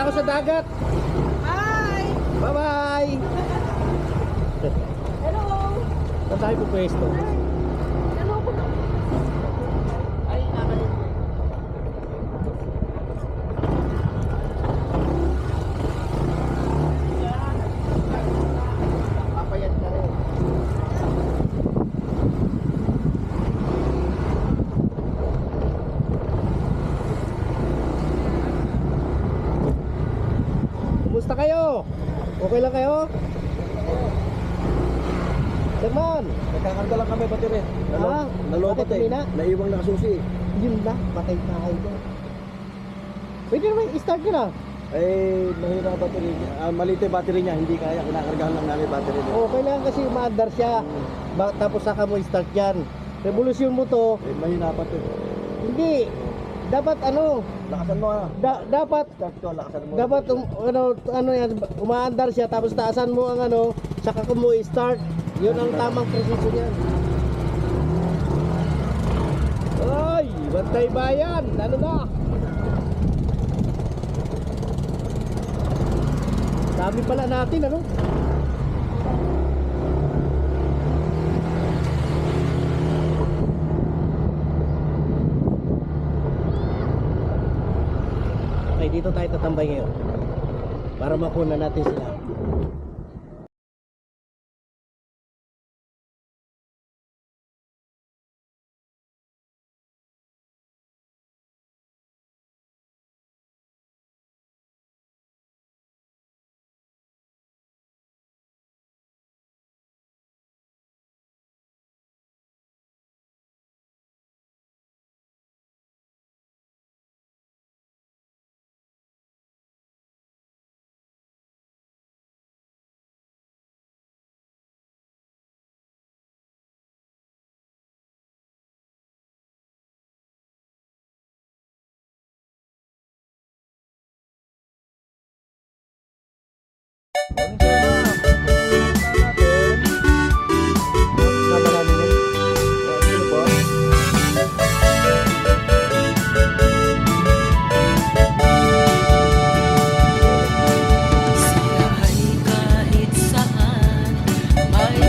Punta ako sa dagat. Hi! Bye-bye! Hello! Saan tayo po pwesto? Hello po. Ay, nakalit. Papayat ka rin. Kumusta kayo? Okay lang kayo? Sermon! Nagkakarga lang kami battery. Ah, Nalobat bakit eh. humina? Naiwang nakasusi. Yun na, patay tayo dyan. Pwede naman i-start nyo na. Eh, mahina ang battery niya. Maliit yung battery niya, hindi kaya. Kinakargahan lang namin battery niya. O, kailangan kasi umaandar siya. Tapos saka mo i-start yan. Revolusyon mo to, Eh, mahina pa ito. hindi. Dapat ano, Lakasan mo ah. dapat Start ko, lakasan mo. dapat ano yan, umaandar siya tapos taasan mo ang ano, saka mo i-start. Yun ang tamang precision niyan. Ay, bantay bayan, ano na? Dami pala natin, ano? Okay, dito tayo tatambay ngayon para makuna natin sila. Sama namin yan. Sino po? Sila ay kahit saan may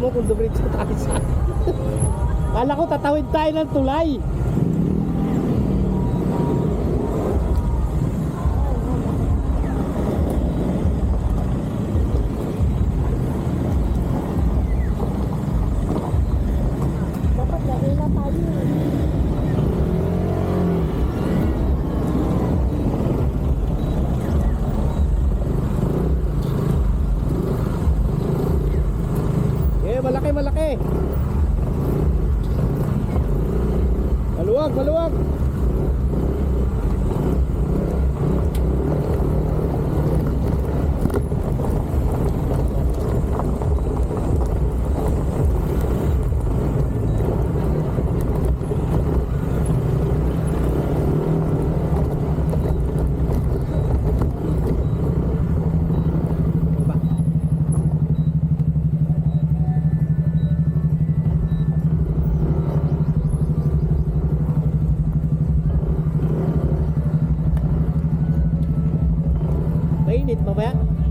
mo kung dumiretso tayo sa... Kala ko tatawid tayo ng tulay. Dapat na tayo. Eh, malaki, malaki. Maluwag, maluwag. Mainit mamaya.